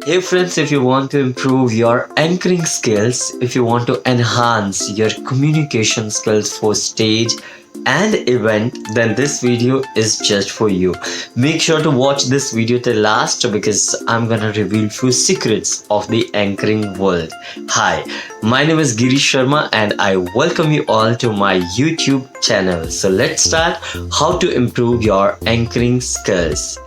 Hey friends, if you want to improve your anchoring skills, if you want to enhance your communication skills for stage and event, then this video is just for you. Make sure to watch this video till last because I'm gonna reveal few secrets of the anchoring world. Hi, my name is Girish Sharma and I welcome you all to my YouTube channel. So let's start how to improve your anchoring skills.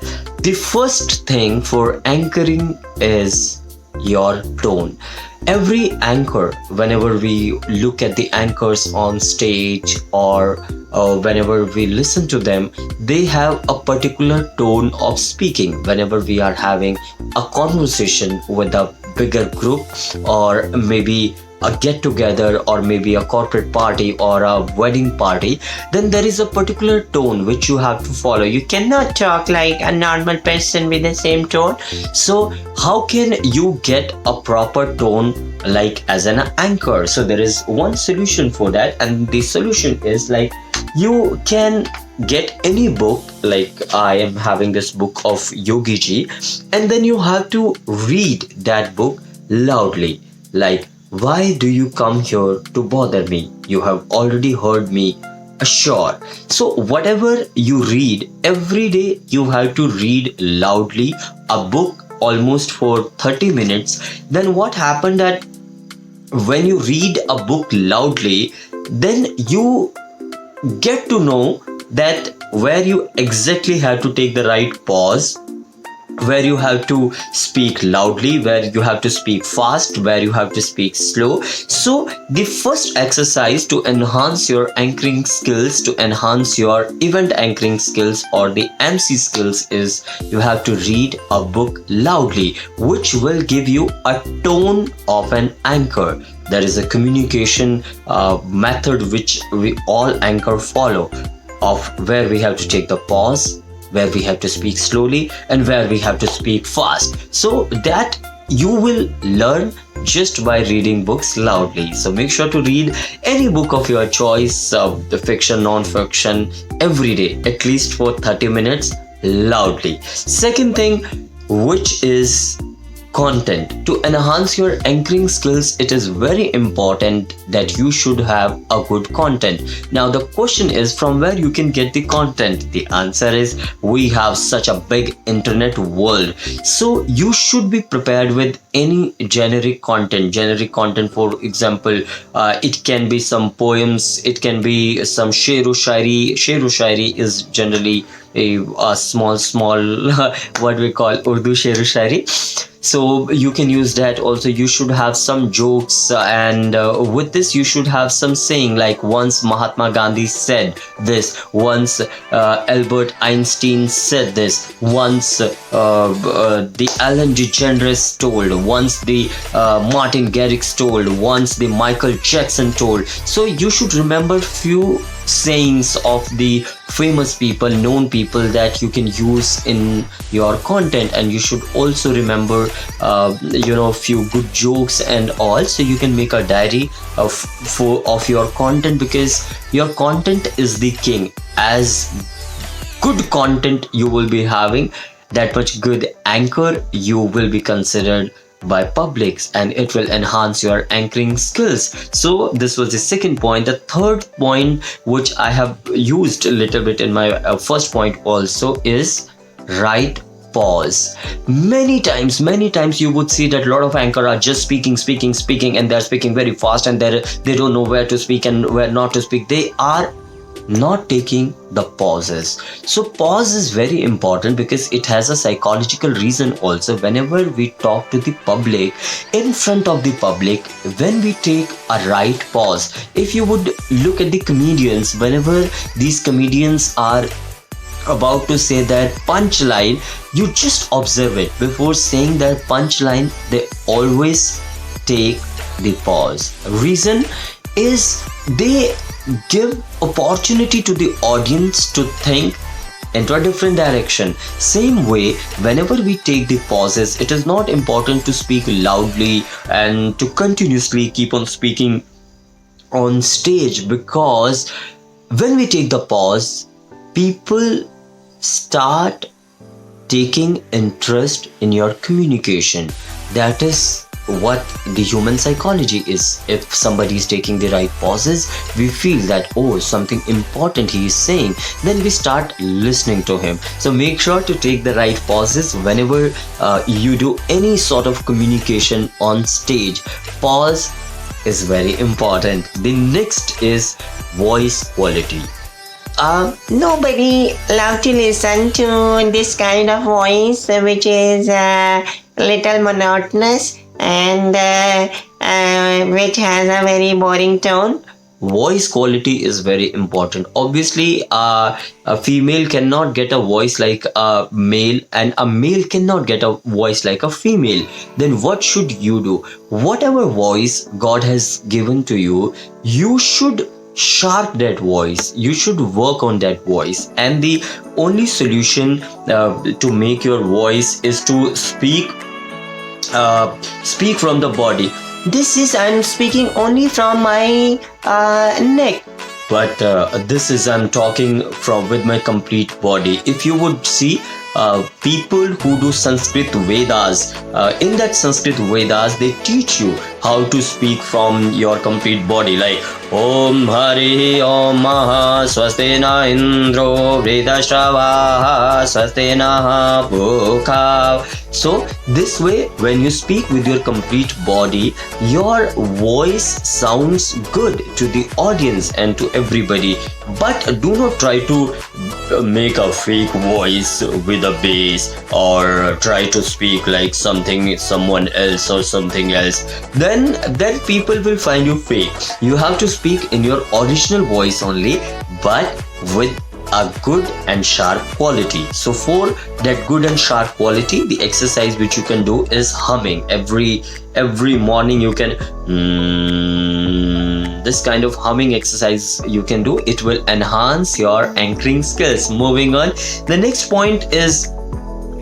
The first thing for anchoring is your tone. Every anchor, whenever we look at the anchors on stage or whenever we listen to them, they have a particular tone of speaking. Whenever we are having a conversation with a bigger group, or maybe a get together, or maybe a corporate party or a wedding party, then there is a particular tone which you have to follow. You cannot talk like a normal person with the same tone. So how can you get a proper tone like as an anchor? So there is one solution for that, and the solution is like you can get any book. Like I am having this book of Yogi Ji, and then you have to read that book loudly. Like, why do you come here to bother me? You have already heard me assure. So whatever you read every day, you have to read loudly a book almost for 30 minutes. Then what happened that when you read a book loudly, then you get to know that where you exactly have to take the right pause, where you have to speak loudly, where you have to speak fast, where you have to speak slow. So the first exercise to enhance your anchoring skills, to enhance your event anchoring skills or the MC skills, is you have to read a book loudly, which will give you a tone of an anchor. There is a communication method which we all anchor follow, of where we have to take the pause, where we have to speak slowly, and where we have to speak fast. So that you will learn just by reading books loudly. So make sure to read any book of your choice, the fiction, non-fiction, every day, at least for 30 minutes loudly. Second thing, which is content. To enhance your anchoring skills, it is very important that you should have a good content. Now the question is, from where you can get the content? The answer is, we have such a big internet world. So you should be prepared with any generic content. For example, it can be some poems, it can be some shero shairi. Shero shairi is generally a small what we call Urdu shero shairi. So you can use that. Also you should have some jokes, and with this you should have some saying, like once Mahatma Gandhi said this, once Albert Einstein said this, once the Ellen DeGeneres told, once the Martin Garrix told, once the Michael Jackson told. So you should remember few sayings of the famous people, known people, that you can use in your content. And you should also remember few good jokes and all, so you can make a diary of your content, because your content is the king. As good content you will be having, that much good anchor you will be considered by publics, and it will enhance your anchoring skills. So this was the second point. The third point, which I have used a little bit in my first point also, is right pause. Many times you would see that a lot of anchor are just speaking, and they're speaking very fast, and they don't know where to speak and where not to speak. They are not taking the pauses. So pause is very important because it has a psychological reason also. Whenever we talk to the public, in front of the public, when we take a right pause, if you would look at the comedians, whenever these comedians are about to say that punchline, you just observe it. Before saying that punchline, they always take the pause. Reason is they give opportunity to the audience to think into a different direction. Same way, whenever we take the pauses, it is not important to speak loudly and to continuously keep on speaking on stage, because when we take the pause, people start taking interest in your communication. That is what the human psychology is. If somebody is taking the right pauses, we feel that, oh, something important he is saying, then we start listening to him. So make sure to take the right pauses whenever you do any sort of communication on stage. Pause is very important. The next is voice quality. Nobody love to listen to this kind of voice, which is little monotonous and which has a very boring tone. Voice quality is very important. Obviously, a female cannot get a voice like a male, and a male cannot get a voice like a female. Then what should you do? Whatever voice God has given to you, you should sharp that voice. You should work on that voice, and the only solution to make your voice is to speak from the body. This is I'm speaking only from my neck. But this is I'm talking from with my complete body. If you would see people who do Sanskrit Vedas, in that Sanskrit Vedas they teach you how to speak from your complete body, like Om Hari Om Maha Swastena Indro Vredashravaha Swastena Bhukha. So this way, when you speak with your complete body, your voice sounds good to the audience and to everybody. But do not try to make a fake voice with a bass, or try to speak like someone else or something else. Then people will find you fake. You have to speak in your original voice only, but with a good and sharp quality. So for that good and sharp quality, the exercise which you can do is humming. Every morning you can this kind of humming exercise you can do. It will enhance your anchoring skills. Moving on, the next point is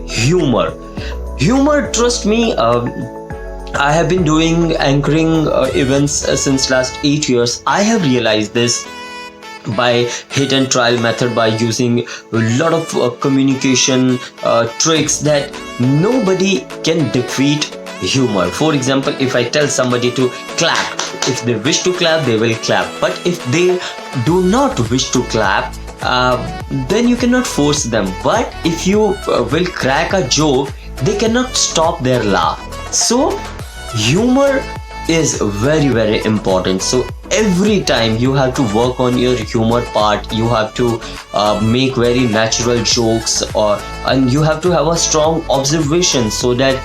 humor. Trust me, I have been doing anchoring events since last 8 years. I have realized this by hit and trial method, by using a lot of communication tricks, that nobody can defeat humor. For example, if I tell somebody to clap, if they wish to clap, they will clap. But if they do not wish to clap, then you cannot force them. But if you will crack a joke, they cannot stop their laugh. So humor is very, very important. So every time you have to work on your humor part. You have to make very natural jokes, and you have to have a strong observation, so that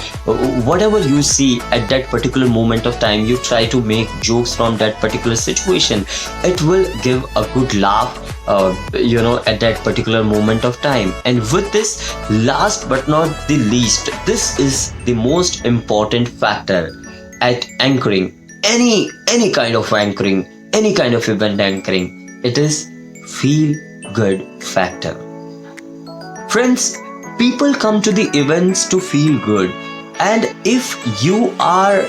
whatever you see at that particular moment of time, you try to make jokes from that particular situation. It will give a good laugh at that particular moment of time. And with this, last but not the least, this is the most important factor at anchoring, any kind of anchoring, any kind of event anchoring. It is feel good factor. Friends, people come to the events to feel good, and if you are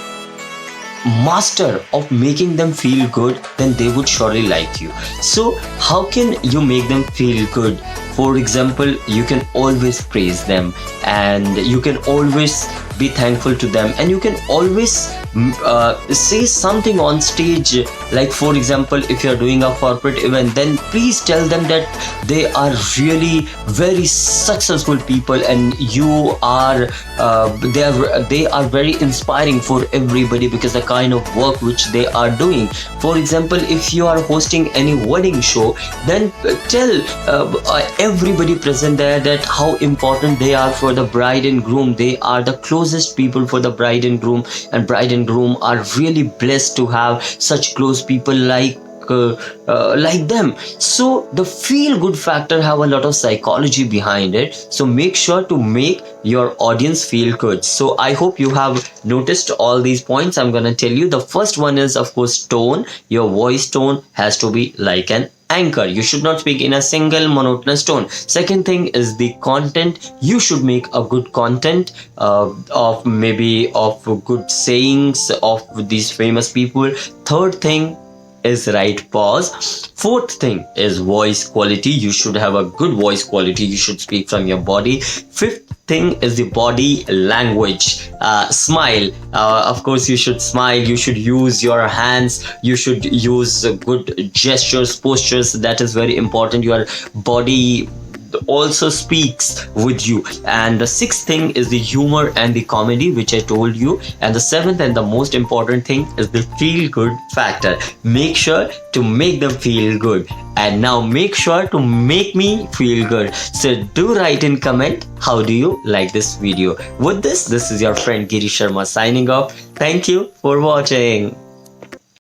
master of making them feel good, then they would surely like you. So how can you make them feel good? For example, you can always praise them, and you can always be thankful to them, and you can always say something on stage. Like for example, if you're doing a corporate event, then please tell them that they are really very successful people, and you are they are very inspiring for everybody, because the kind of work which they are doing. For example, if you are hosting any wedding show, then tell everybody present there that how important they are for the bride and groom. They are the closest people for the bride and groom are really blessed to have such close people like them. So the feel good factor have a lot of psychology behind it. So make sure to make your audience feel good. So I hope you have noticed all these points I'm gonna tell you. The first one is, of course, tone. Your voice tone has to be like an anchor. You should not speak in a single monotonous tone. Second thing is the content. You should make a good content of good sayings of these famous people. Third thing is right pause. Fourth thing is voice quality. You should have a good voice quality. You should speak from your body. Fifth thing is the body language. Smile. Of course, you should smile. You should use your hands. You should use good gestures, postures. That is very important. Your body also speaks with you. And the sixth thing is the humor and the comedy, which I told you. And the seventh and the most important thing is the feel good factor. Make sure to make them feel good, and now make sure to make me feel good. So do write in comment how do you like this video. With this is your friend Girish Sharma signing off. Thank you for watching.